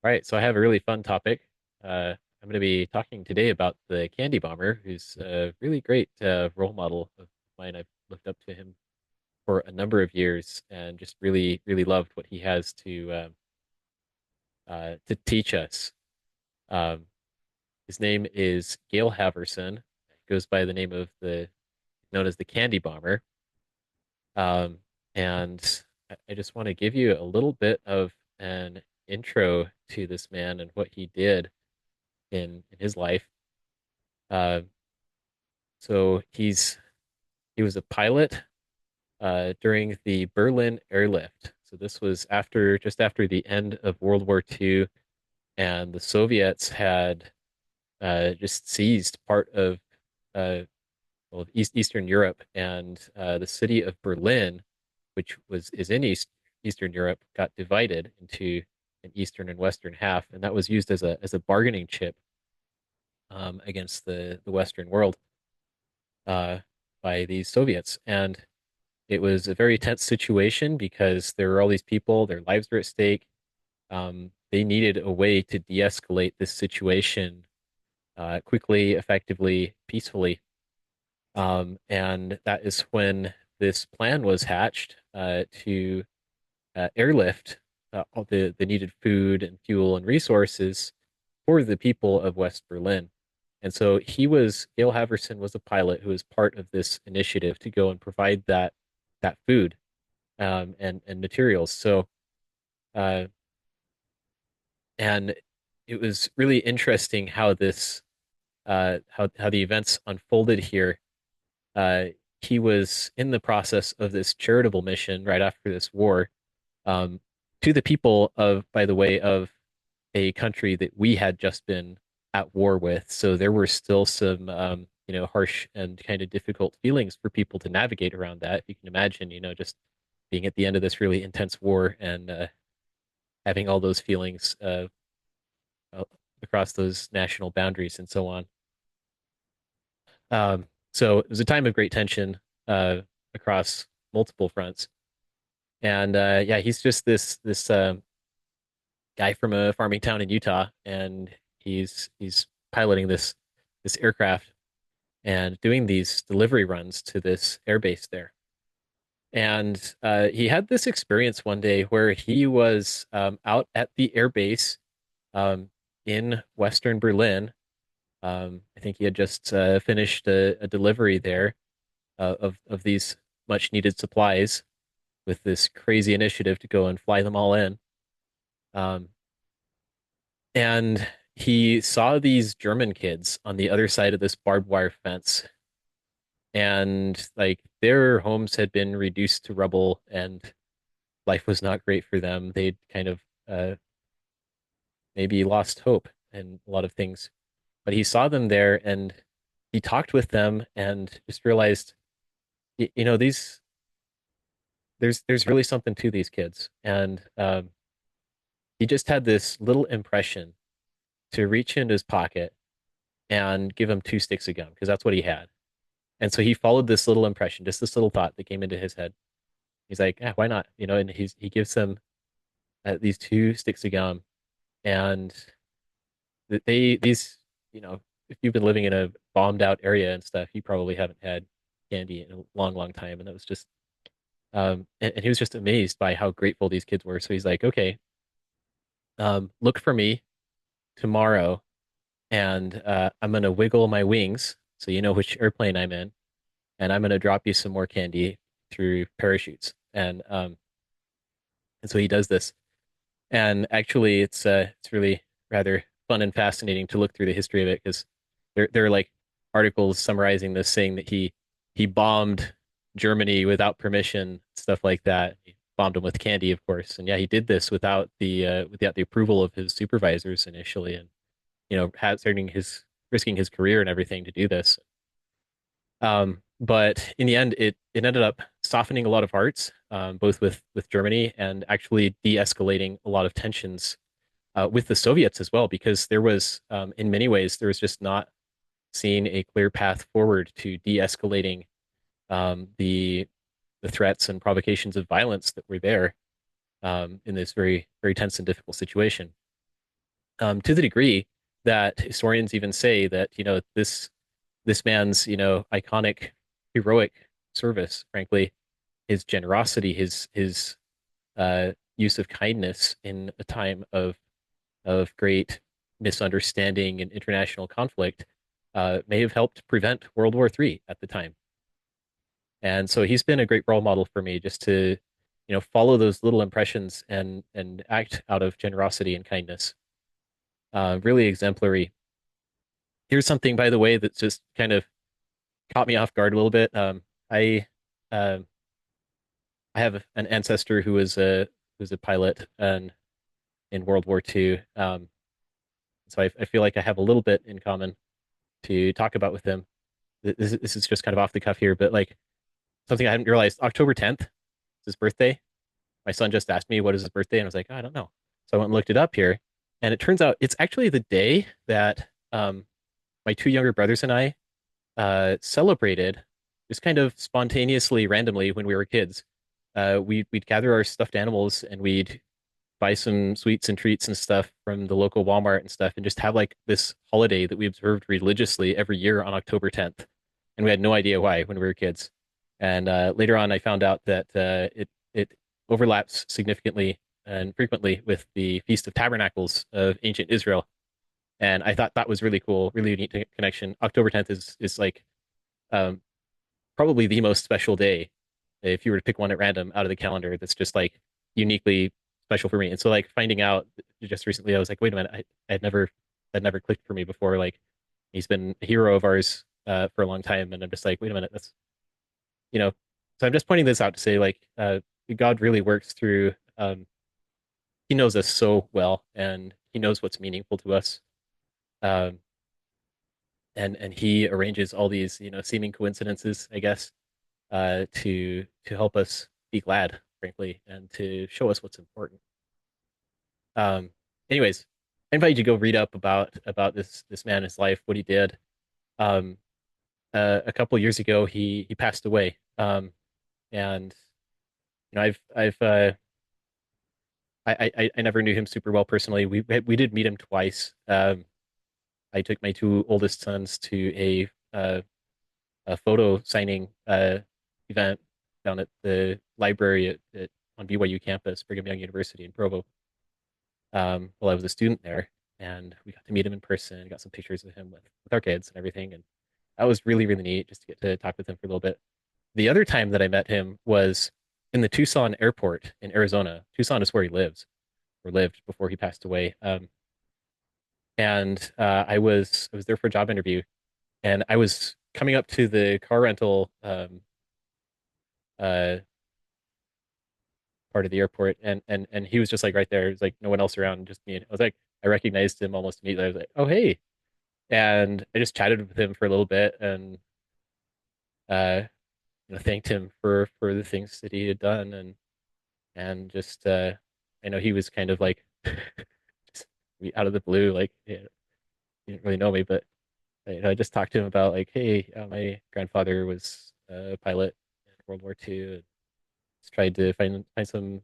All right, so I have a really fun topic. I'm going to be talking today about the candy bomber, who's a really great role model of mine. I've looked up to him for a number of years and just really, really loved what he has to teach us. Um, his name is Gail Halvorsen. He goes by the name of the known as the candy bomber. Um, and I just want to give you a little bit of an intro to this man and what he did in his life. Uh, so he was a pilot during the Berlin airlift. So this was just after the end of World War II, and the Soviets had just seized part of uh, Eastern Europe, and the city of Berlin, which is in Eastern Europe, got divided into an eastern and western half, and that was used as a bargaining chip against the Western world uh, by these Soviets. And it was a very tense situation because there were all these people, their lives were at stake. They needed a way to de escalate this situation quickly, effectively, peacefully. And that is when this plan was hatched to airlift all the needed food and fuel and resources for the people of West Berlin. And so Gail Haverson was a pilot who was part of this initiative to go and provide that food and materials. Uh, and it was really interesting how how the events unfolded here. Uh, he was in the process of this charitable mission right after this war, um, to the people of, by the way, of a country that we had just been at war with. So there were still some, harsh and kind of difficult feelings for people to navigate around that. If you can imagine, just being at the end of this really intense war and having all those feelings uh, across those national boundaries and so on. So it was a time of great tension across multiple fronts. And yeah, he's just this guy from a farming town in Utah, and he's piloting this aircraft and doing these delivery runs to this airbase there. And he had this experience one day where he was out at the airbase um, in Western Berlin. I think he had just finished a delivery there of these much needed supplies with this crazy initiative to go and fly them all in. Um, and he saw these German kids on the other side of this barbed wire fence, and like their homes had been reduced to rubble, and life was not great for them. They'd kind of maybe lost hope in a lot of things. But he saw them there, and he talked with them, and just realized, these there's really something to these kids, and he just had this little impression to reach into his pocket and give him two sticks of gum because that's what he had. And so he followed this little impression, just this little thought that came into his head. He's like, yeah, why not? And he gives him these two sticks of gum, and these, if you've been living in a bombed out area and stuff, you probably haven't had candy in a long, long time. And that was just, and he was just amazed by how grateful these kids were. So he's like, okay, look for me tomorrow, and I'm gonna wiggle my wings so you know which airplane I'm in, and I'm gonna drop you some more candy through parachutes. And so he does this, and actually, it's really rather fun and fascinating to look through the history of it because there are like articles summarizing this, saying that he bombed Germany without permission, stuff like that. He bombed them with candy, of course, and yeah, he did this without the approval of his supervisors initially, and hazarding his risking his career and everything to do this. But in the end, it ended up softening a lot of hearts, both with Germany and actually de-escalating a lot of tensions with the Soviets as well, because in many ways, there was just not seeing a clear path forward to de-escalating the threats and provocations of violence that were there in this very, very tense and difficult situation. to the degree that historians even say that, this man's, iconic heroic service, frankly, his generosity, his use of kindness in a time of great misunderstanding and international conflict may have helped prevent World War III at the time. And so he's been a great role model for me just to, follow those little impressions and act out of generosity and kindness. Really exemplary. Here's something, by the way, that's just kind of caught me off guard a little bit. I um, I have an ancestor who was a pilot and in World War II. So I feel like I have a little bit in common to talk about with him. This is just kind of off the cuff here, but like something I hadn't realized. October 10th is his birthday. My son just asked me what is his birthday, and I was like, "Oh, I don't know." So I went and looked it up here, and it turns out it's actually the day that my two younger brothers and I celebrated just kind of spontaneously, randomly when we were kids. We'd gather our stuffed animals and we'd buy some sweets and treats and stuff from the local Walmart and stuff, and just have like this holiday that we observed religiously every year on October 10th. And we had no idea why when we were kids. And later on, I found out that it overlaps significantly and frequently with the Feast of Tabernacles of ancient Israel. And I thought that was really cool, really neat connection. October 10th is like um, probably the most special day if you were to pick one at random out of the calendar that's just like uniquely special for me. And so like finding out just recently, I was like, wait a minute, I had never that never clicked for me before. Like he's been a hero of ours for a long time, and I'm just like, wait a minute, that's you know. So I'm just pointing this out to say like God really works through. He knows us so well, and he knows what's meaningful to us. Um, and he arranges all these seeming coincidences, I guess, to help us be glad, frankly, and to show us what's important. Um, anyways, I invite you to go read up about this man, his life, what he did. Um, a couple of years ago, he passed away. And I never knew him super well personally. We did meet him twice. I took my two oldest sons to a photo signing event down at the library on BYU campus, Brigham Young University in Provo, while I was a student there. And we got to meet him in person, got some pictures of him with our kids and everything. And that was really, really neat just to get to talk with him for a little bit. The other time that I met him was in the Tucson airport in Arizona. Tucson is where he lives or lived before he passed away. And I was there for a job interview, and I was coming up to the car rental uh, part of the airport, and he was just like right there. It was like no one else around, just me. And I was like, I recognized him almost immediately. I was like, oh hey, and I just chatted with him for a little bit, and uh, thanked him for the things that he had done, and just I know he was kind of like just out of the blue, like he didn't really know me, but I just talked to him about like, hey, my grandfather was a pilot in World War II, and just tried to find some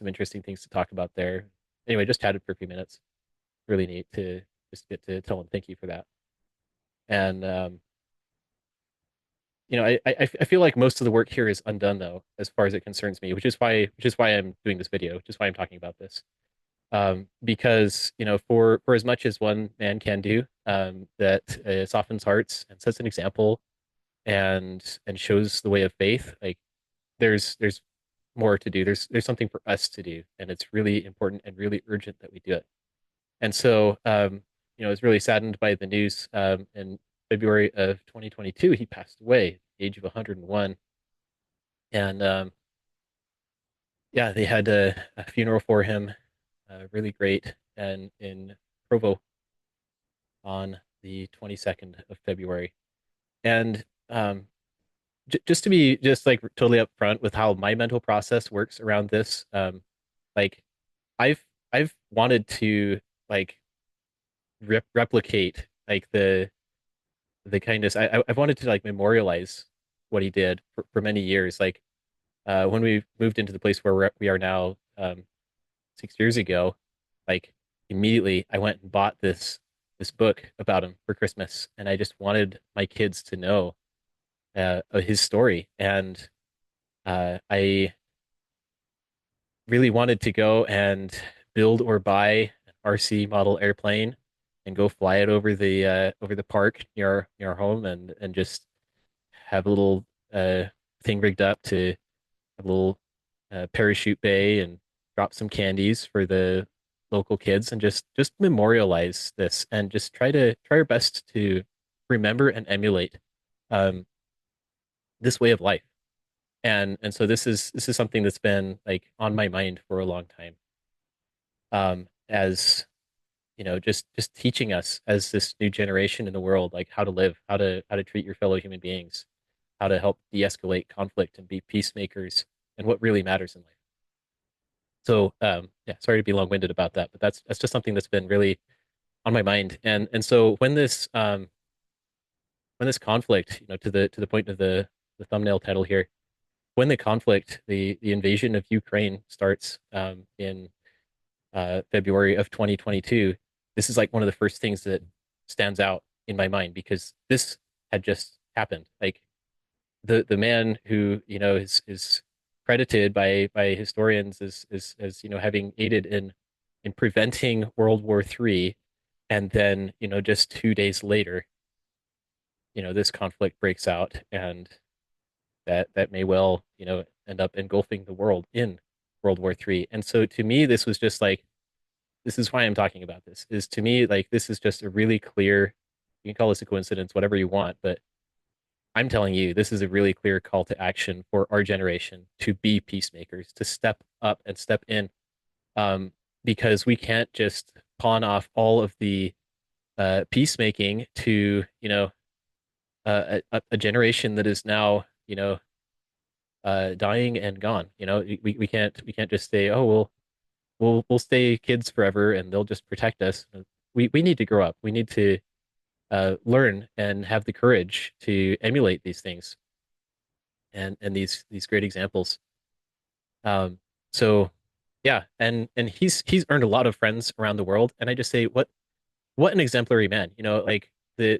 interesting things to talk about there. Anyway, just chatted for a few minutes. Really neat to just get to tell him thank you for that. And I feel like most of the work here is undone though, as far as it concerns me, which is why I'm doing this video, which is why I'm talking about this. Because for as much as one man can do, that softens hearts and sets an example and shows the way of faith, like there's more to do. There's something for us to do, and it's really important and really urgent that we do it. And so, I was really saddened by the news. In February of 2022, he passed away at the age of 101. And yeah, they had a funeral for him, really great, and in Provo on the 22nd of February. And just to be just like totally upfront with how my mental process works around this, like I've I've wanted to like replicate like the kindness. I've wanted to like memorialize what he did for many years. Like when we moved into the place where we are now, 6 years ago, like immediately I went and bought this book about him for Christmas, and I just wanted my kids to know his story. And I really wanted to go and build or buy an RC model airplane and go fly it over the park near our home, and just have a little thing rigged up to a little parachute bay and drop some candies for the local kids, and just memorialize this, and just try our best to remember and emulate um, this way of life. And so this is something that's been like on my mind for a long time. As just teaching us as this new generation in the world, like how to live, how to treat your fellow human beings, how to help de-escalate conflict and be peacemakers, and what really matters in life. So yeah, sorry to be long-winded about that, but that's just something that's been really on my mind. And so when this conflict, to the point of the thumbnail title here, when the conflict, the invasion of Ukraine starts in February of 2022, this is like one of the first things that stands out in my mind, because this had just happened. Like the man who is credited by historians as having aided in preventing World War III, and then just 2 days later, this conflict breaks out, and that may well end up engulfing the world in World War III. And so to me, this was just like, this is why I'm talking about this, is to me like this is just a really clear, you can call this a coincidence, whatever you want, but I'm telling you, this is a really clear call to action for our generation to be peacemakers, to step up and step in, um, because we can't just pawn off all of the peacemaking to a generation that is now dying and gone. We can't just say, oh, we'll stay kids forever and they'll just protect us. We need to grow up. We need to learn and have the courage to emulate these things, and these great examples. Um, so yeah, and he's earned a lot of friends around the world, and I just say, what an exemplary man. Like the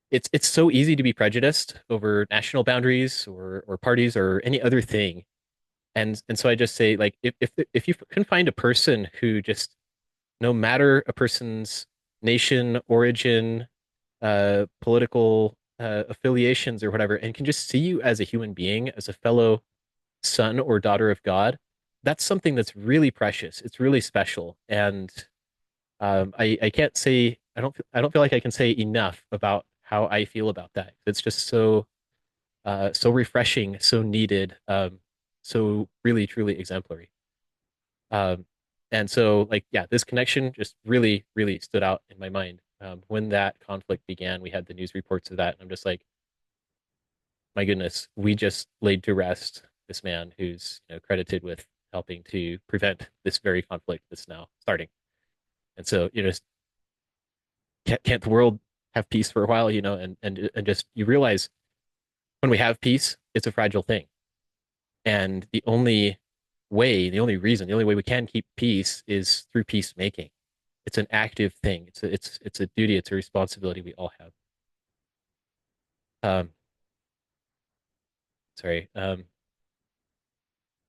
it's so easy to be prejudiced over national boundaries or parties or any other thing. And so I just say, like, if you can find a person who just, no matter a person's nation, origin, political affiliations or whatever, and can just see you as a human being, as a fellow son or daughter of God, that's something that's really precious. It's really special. And I can't say, I don't feel like I can say enough about how I feel about that. It's just so refreshing, so needed, so really truly exemplary. Um, and so, like, yeah, this connection just really, really stood out in my mind. When that conflict began, we had the news reports of that, and I'm just like, my goodness, we just laid to rest this man who's credited with helping to prevent this very conflict that's now starting. And so, can't the world have peace for a while? And just you realize when we have peace, it's a fragile thing, and the only way we can keep peace is through peacemaking. It's an active thing. It's a duty. It's a responsibility we all have. Um, sorry.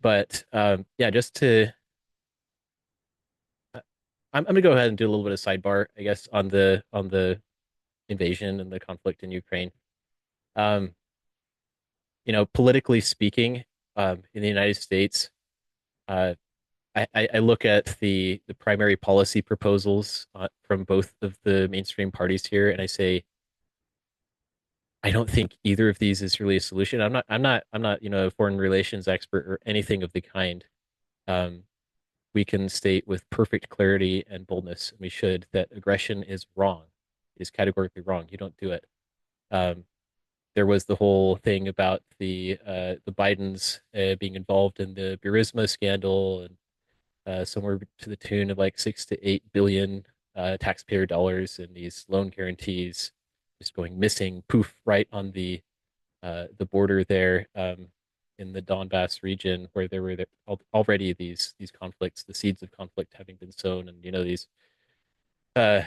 But yeah, just to uh, I'm gonna go ahead and do a little bit of sidebar, I guess, on the invasion and the conflict in Ukraine. Um, politically speaking, in the United States, uh, I look at the primary policy proposals from both of the mainstream parties here, and I say, I don't think either of these is really a solution. I'm not a foreign relations expert or anything of the kind. Um, we can state with perfect clarity and boldness, and we should, that aggression is wrong, is categorically wrong. You don't do it. Um, there was the whole thing about the Bidens being involved in the Burisma scandal, and somewhere to the tune of like 6 to 8 billion taxpayer dollars, and these loan guarantees just going missing, poof, right on the border there, in the Donbass region, where there were already these conflicts, the seeds of conflict having been sown, and these uh,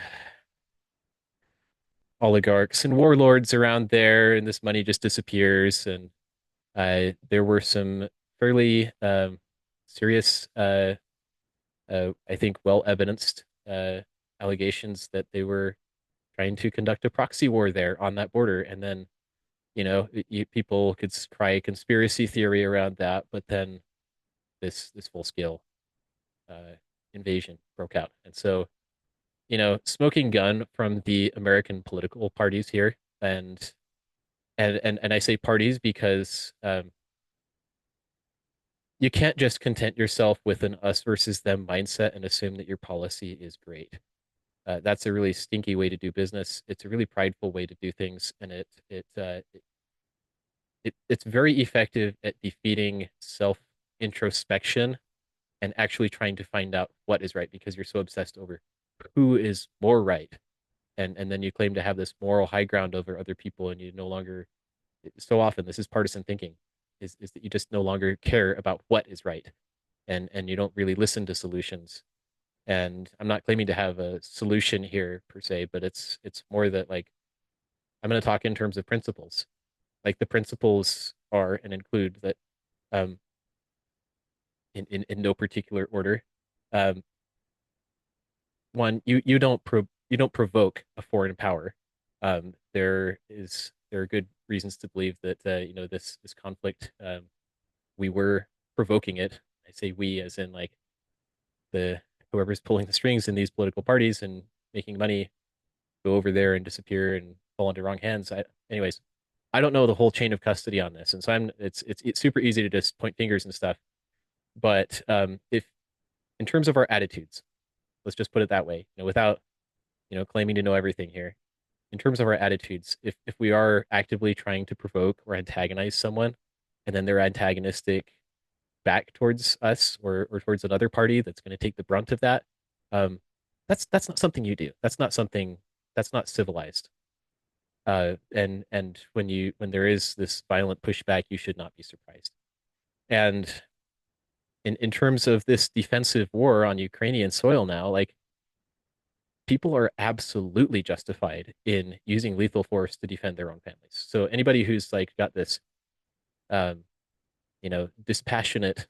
oligarchs and warlords around there, and this money just disappears. And there were some fairly serious, I think, well evidenced allegations that they were trying to conduct a proxy war there on that border. And then, people could cry conspiracy theory around that, but then this full scale uh, invasion broke out. And so, smoking gun from the American political parties here, and I say parties because you can't just content yourself with an us versus them mindset and assume that your policy is great. That's a really stinky way to do business. It's a really prideful way to do things, and it's very effective at defeating self introspection and actually trying to find out what is right because you're so obsessed over who is more right, and then you claim to have this moral high ground over other people, and you no longer, so often this is partisan thinking, is that you just no longer care about what is right, and you don't really listen to solutions. And I'm not claiming to have a solution here per se, but it's more that, like, I'm going to talk in terms of principles. Like, the principles are and include that, um in no particular order. um One, you don't provoke a foreign power. There are good reasons to believe that, this conflict, we were provoking it. I say we as in, like, the whoever's pulling the strings in these political parties and making money go over there and disappear and fall into wrong hands. Anyways, I don't know the whole chain of custody on this, and so it's super easy to just point fingers and stuff. But if in terms of our attitudes, let's just put it that way, without claiming to know everything here. In terms of our attitudes, if we are actively trying to provoke or antagonize someone, and then they're antagonistic back towards us, or towards another party that's going to take the brunt of that, um, that's not something you do. That's not civilized. And when there is this violent pushback, you should not be surprised. And in terms of this defensive war on Ukrainian soil now, like, people are absolutely justified in using lethal force to defend their own families. So anybody who's, like, got this um, dispassionate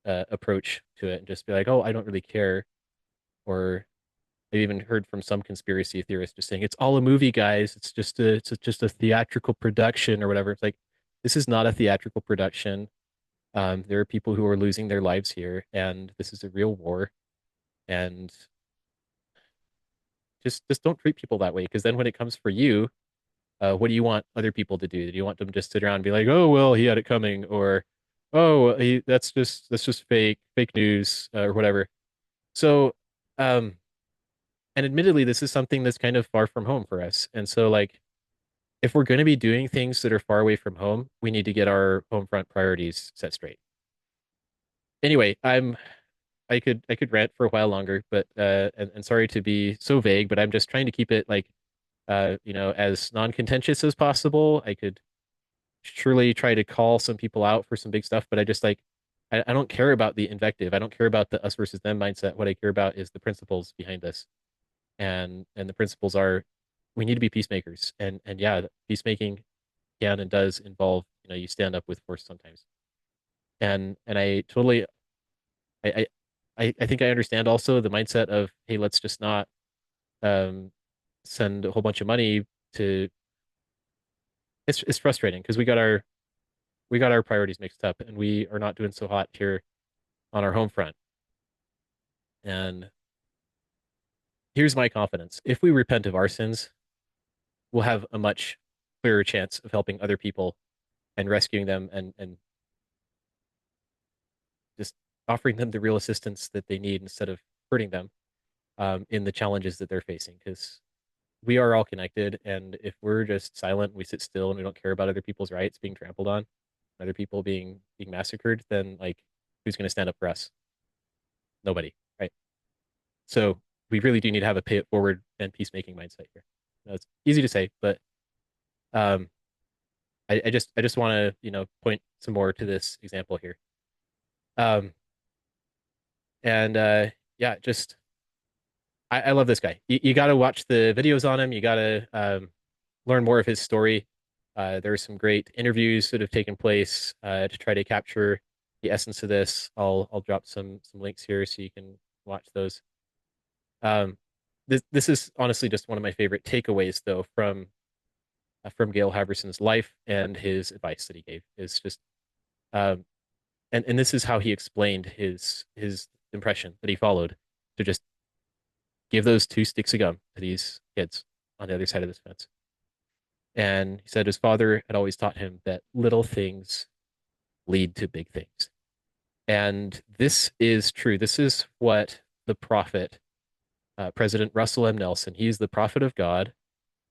approach to it and just be like, oh, I don't really care, or I've even heard from some conspiracy theorists just saying it's all a movie, guys. It's just a theatrical production or whatever. It's like, this is not a theatrical production. There are people who are losing their lives here, and this is a real war. And just don't treat people that way, because then when it comes for you, what do you want other people to do? Do you want them to just sit around and be like, oh well, he had it coming, or oh, that's just fake news, or whatever. So, um, and admittedly, this is something that's kind of far from home for us. And so, like, if we're going to be doing things that are far away from home, we need to get our home front priorities set straight. Anyway, I could rant for a while longer, but and sorry to be so vague, but I'm just trying to keep it, like, as non-contentious as possible. I could surely try to call some people out for some big stuff, but I just, like, I don't care about the invective. I don't care about the us versus them mindset. What I care about is the principles behind this. And the principles are, we need to be peacemakers. And yeah, peacemaking can and does involve, you stand up with force sometimes. And I totally, I I think I understand also the mindset of, hey, let's just not um send a whole bunch of money to, it's frustrating because we got our priorities mixed up, and we are not doing so hot here on our home front. And here's my confidence: if we repent of our sins, we'll have a much clearer chance of helping other people and rescuing them, and just offering them the real assistance that they need instead of hurting them in the challenges that they're facing. Because we are all connected, and if we're just silent, we sit still, and we don't care about other people's rights being trampled on, other people being massacred, then, like, who's going to stand up for us? Nobody, right? So we really do need to have a pay it forward and peacemaking mindset here. It's easy to say, but um, I just want to, point some more to this example here. Um, and yeah, just I love this guy. You got to watch the videos on him. You got to learn more of his story. There are some great interviews that have taken place to try to capture the essence of this. I'll drop some links here so you can watch those. Um, this is honestly just one of my favorite takeaways though from Gail Halvorsen's life and his advice that he gave is just um, and this is how he explained his impression that he followed to just give those two sticks of gum to these kids on the other side of this fence. And he said his father had always taught him that little things lead to big things. And this is true. This is what the prophet, President Russell M. Nelson, he's the prophet of God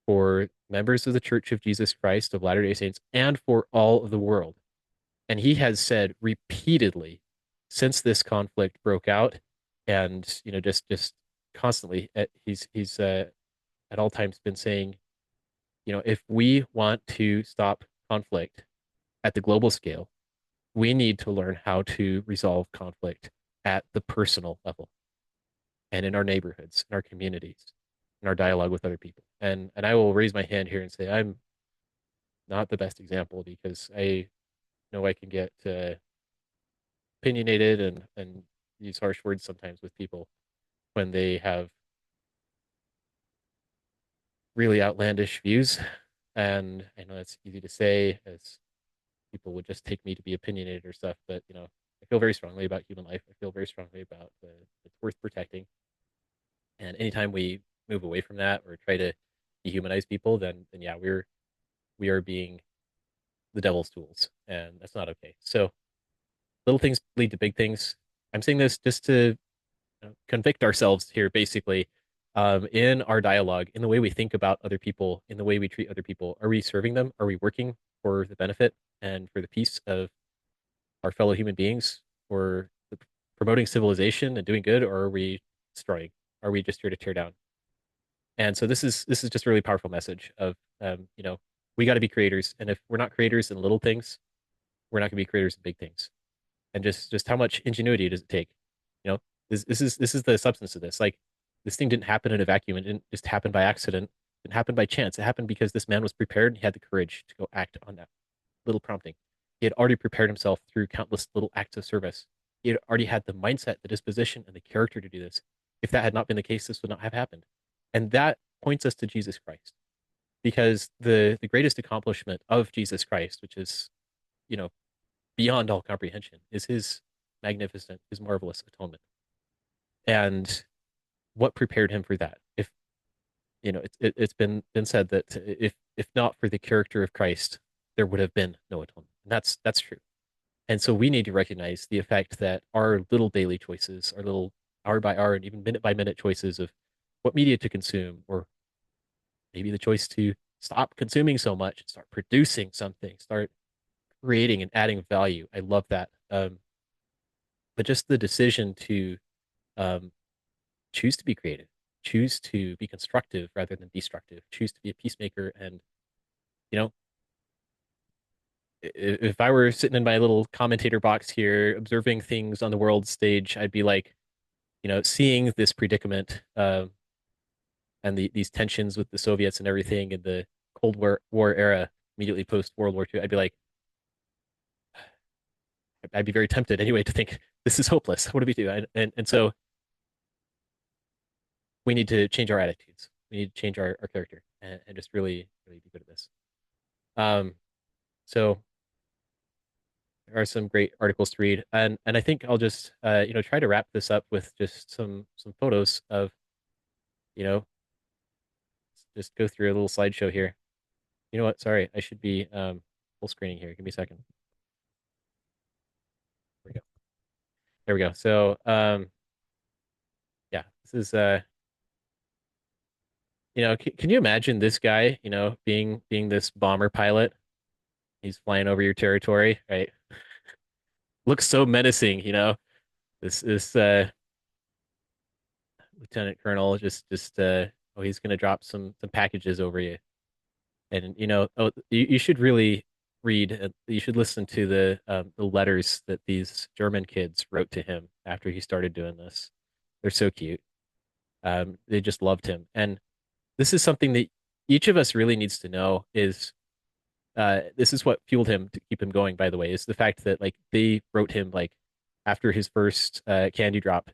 for members of the Church of Jesus Christ of Latter-day Saints and for all of the world. And he has said repeatedly since this conflict broke out, and just constantly, he's at all times been saying, if we want to stop conflict at the global scale, we need to learn how to resolve conflict at the personal level and in our neighborhoods, in our communities, in our dialogue with other people. And I will raise my hand here and say I'm not the best example because I know I can get opinionated and use harsh words sometimes with people when they have really outlandish views. And I know it's easy to say as people would just take me to be opinionated or stuff, but I feel very strongly about human life. I feel very strongly about it's worth protecting. And anytime we move away from that or try to dehumanize people, then yeah, we are being the devil's tools, and that's not okay. So little things lead to big things. I'm saying this just to convict ourselves here, basically, in our dialogue, in the way we think about other people, in the way we treat other people. Are we serving them? Are we working for the benefit and for the peace of our fellow human beings, or promoting civilization and doing good, or are we destroying? Are we just here to tear down? And so this is just a really powerful message of we got to be creators, and if we're not creators in little things, we're not going to be creators in big things. And just how much ingenuity does it take? You know, this is the substance of this. Like this thing didn't happen in a vacuum. It didn't just happen by accident. It didn't happen by chance. It happened because this man was prepared and he had the courage to go act on that little prompting. He had already prepared himself through countless little acts of service. He had already had the mindset, the disposition, and the character to do this. If that had not been the case, this would not have happened. And that points us to Jesus Christ. Because the greatest accomplishment of Jesus Christ, which is, you know, beyond all comprehension, is his magnificent, his marvelous atonement. And what prepared him for that? If it's been said that if not for the character of Christ, there would have been no atonement. And that's true. And so we need to recognize the effect that our little daily choices, our little hour by hour and even minute by minute choices of what media to consume, or maybe the choice to stop consuming so much and start producing something, start creating and adding value. I love that. But just the decision to um, choose to be creative, choose to be constructive rather than destructive, choose to be a peacemaker. And, you know, if I were sitting in my little commentator box here, observing things on the world stage, I'd be like, seeing this predicament and these tensions with the Soviets and everything in the Cold War era, immediately post World War II, I'd be like, I'd be very tempted anyway to think this is hopeless. What do we do? And so we need to change our attitudes. We need to change our character and just really be good at this. Um, so there are some great articles to read, and I think I'll just try to wrap this up with just some photos of you know just go through a little slideshow here. You know what? Sorry, I should be full screening here. Give me a second. There we go. There we go. So yeah, this is can you imagine this guy, being this bomber pilot? He's flying over your territory, right? Looks so menacing, this lieutenant colonel just oh, he's gonna drop some packages over you. And you should really read, you should listen to the letters that these German kids wrote to him after he started doing this. They're so cute. They just loved him. And this is something that each of us really needs to know is this is what fueled him to keep him going, by the way, is the fact that like they wrote him like after his first candy drop,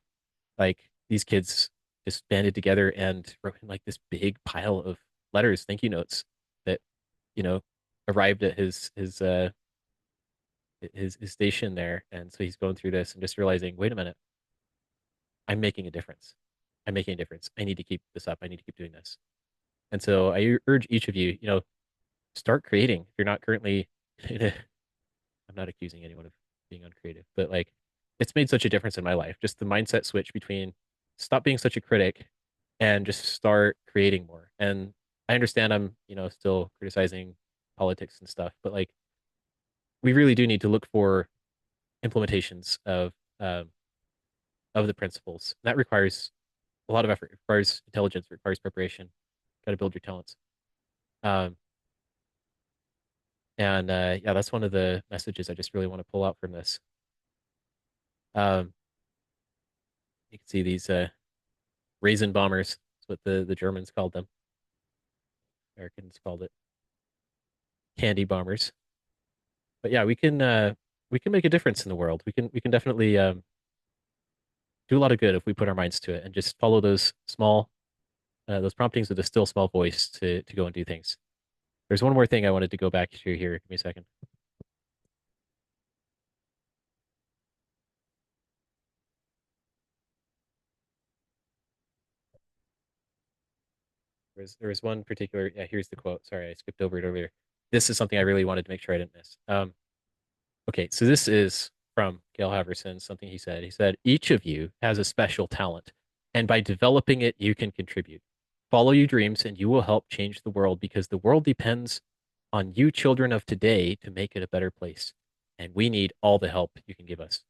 like these kids just banded together and wrote him like this big pile of letters, thank you notes that, you know, arrived at his station there. And so he's going through this and just realizing, wait a minute, I'm making a difference. I'm making a difference. I need to keep this up. I need to keep doing this. And so I urge each of you, start creating. If you're not currently, I'm not accusing anyone of being uncreative, but like it's made such a difference in my life. Just the mindset switch between stop being such a critic and just start creating more. And I understand I'm, still criticizing politics and stuff, but like we really do need to look for implementations of the principles. And that requires a lot of effort. It requires intelligence. It requires preparation. Got to build your talents. Um, and yeah, that's one of the messages I just really want to pull out from this. Um, you can see these raisin bombers. That's what the Germans called them. Americans called it candy bombers. But yeah, we can make a difference in the world. We can definitely do a lot of good if we put our minds to it and just follow those promptings with a still small voice to go and do things. There's one more thing I wanted to go back to here. Give me a second. There was one particular. Yeah, here's the quote. Sorry, I skipped over it earlier. This is something I really wanted to make sure I didn't miss. Okay, so this is from Gail Halvorsen, something he said. He said, each of you has a special talent, and by developing it, you can contribute. Follow your dreams, and you will help change the world because the world depends on you, children of today, to make it a better place. And we need all the help you can give us.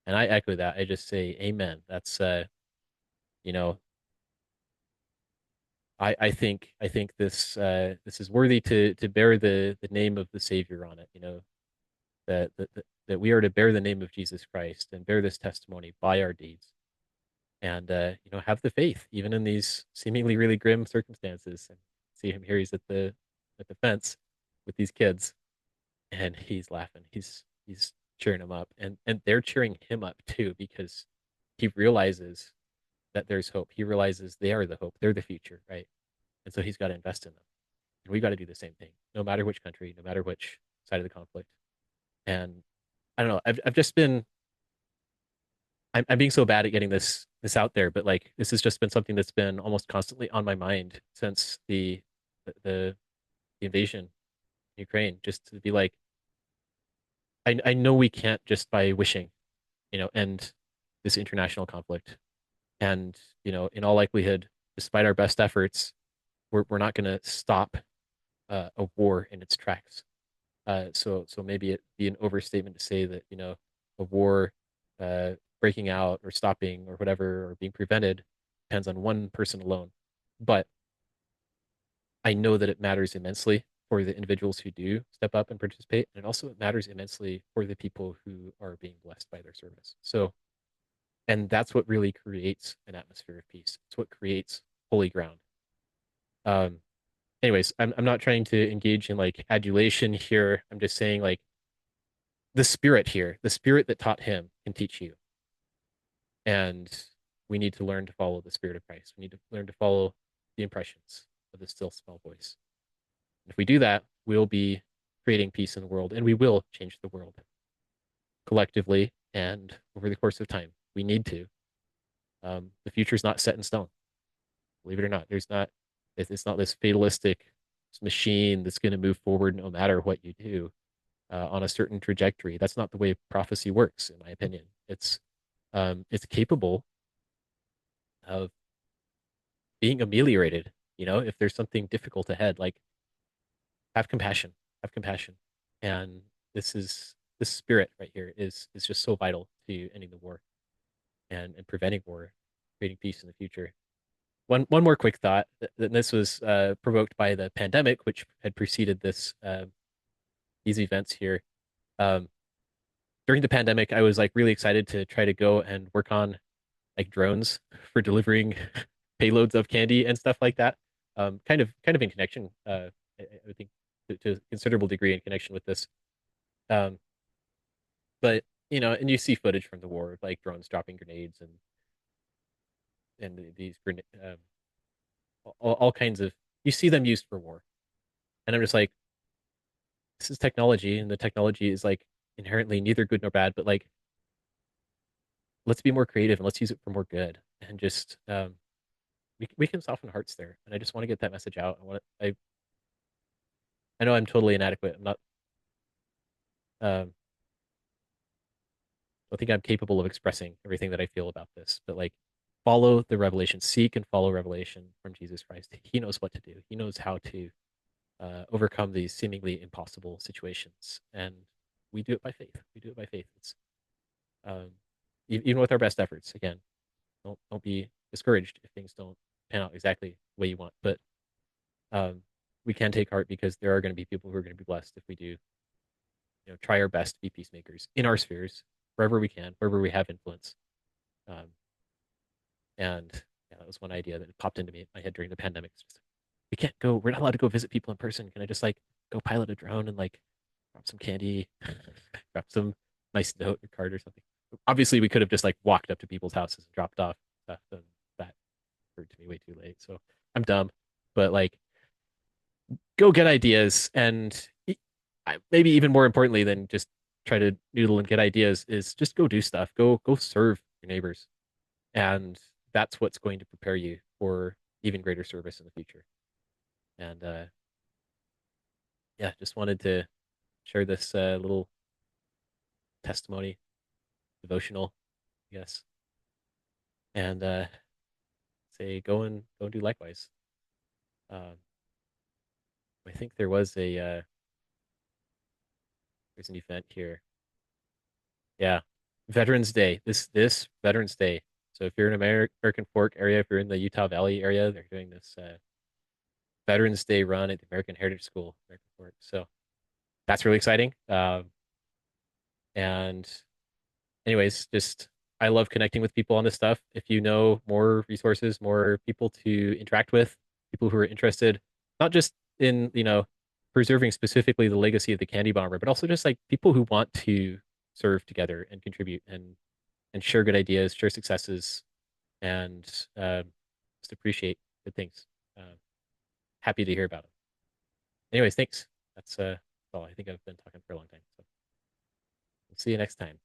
And I echo that. I just say, Amen. That's, you know, I think this is worthy to bear the name of the Savior on it. That we are to bear the name of Jesus Christ and bear this testimony by our deeds and have the faith even in these seemingly really grim circumstances. And see him here, he's at the fence with these kids and he's laughing, he's cheering them up, and they're cheering him up too because he realizes that there's hope. He realizes they are the hope, they're the future, right? And so he's got to invest in them, and we got to do the same thing no matter which country, no matter which side of the conflict. And I don't know. I've just been I'm being so bad at getting this out there, but like this has just been something that's been almost constantly on my mind since the, the invasion in Ukraine. Just to be like, I know we can't just by wishing, end this international conflict, and in all likelihood, despite our best efforts, we're not going to stop a war in its tracks. So maybe it be an overstatement to say that a war uh, breaking out or stopping or whatever or being prevented depends on one person alone. But I know that it matters immensely for the individuals who do step up and participate, and also it matters immensely for the people who are being blessed by their service. So, and that's what really creates an atmosphere of peace. It's what creates holy ground. Um, anyways, I'm not trying to engage in like adulation here. I'm just saying like the spirit here, the spirit that taught him can teach you. And we need to learn to follow the spirit of Christ. We need to learn to follow the impressions of the still small voice. And if we do that, we'll be creating peace in the world and we will change the world collectively and over the course of time. We need to. The future is not set in stone. Believe it or not, it's not this fatalistic machine that's going to move forward no matter what you do on a certain trajectory. That's not the way prophecy works, in my opinion. It's capable of being ameliorated. If there's something difficult ahead, like have compassion, have compassion, and this spirit right here is just so vital to ending the war and preventing war, creating peace in the future. One more quick thought. This was provoked by the pandemic, which had preceded these events here. Um, During the pandemic, I was like really excited to try to go and work on like drones for delivering payloads of candy and stuff like that. Kind of in connection, I would think to a considerable degree in connection with this. Um, but and you see footage from the war of like drones dropping grenades and these all kinds of you see them used for war, and I'm just like, this is technology, and the technology is like inherently neither good nor bad, but like let's be more creative and let's use it for more good, and just we can soften hearts there, and I just want to get that message out. I know I'm totally inadequate. I'm not. Um, I think I'm capable of expressing everything that I feel about this, but like follow the revelation, seek and follow revelation from Jesus Christ. He knows what to do. He knows how to overcome these seemingly impossible situations, and we do it by faith. We do it by faith. It's um, even with our best efforts. Again, don't be discouraged if things don't pan out exactly the way you want, but um, we can take heart because there are going to be people who are going to be blessed if we do, try our best to be peacemakers in our spheres, wherever we can, wherever we have influence. Um, and yeah, that was one idea that popped into my head during the pandemic. It's just, we can't go. We're not allowed to go visit people in person. Can I just like go pilot a drone and like drop some candy, drop some nice note or card or something? Obviously, we could have just like walked up to people's houses and dropped off stuff, and that occurred to me way too late. So I'm dumb, but like go get ideas and maybe even more importantly than just try to noodle and get ideas is just go do stuff. Go serve your neighbors, and that's what's going to prepare you for even greater service in the future. And yeah, just wanted to share this little testimony, devotional, I guess, and say go and do likewise. Um, I think there's an event here. Yeah, Veterans Day. This Veterans Day. So if you're in American Fork area, if you're in the Utah Valley area, they're doing this Veterans Day run at the American Heritage School, American Fork. So that's really exciting. And anyways, just I love connecting with people on this stuff. If you know more resources, more people to interact with, people who are interested, not just in, preserving specifically the legacy of the candy bomber, but also just like people who want to serve together and contribute and share good ideas, share successes, and just appreciate good things. Uh, Happy to hear about it. Anyways, thanks. That's all. I think I've been talking for a long time. So we'll see you next time.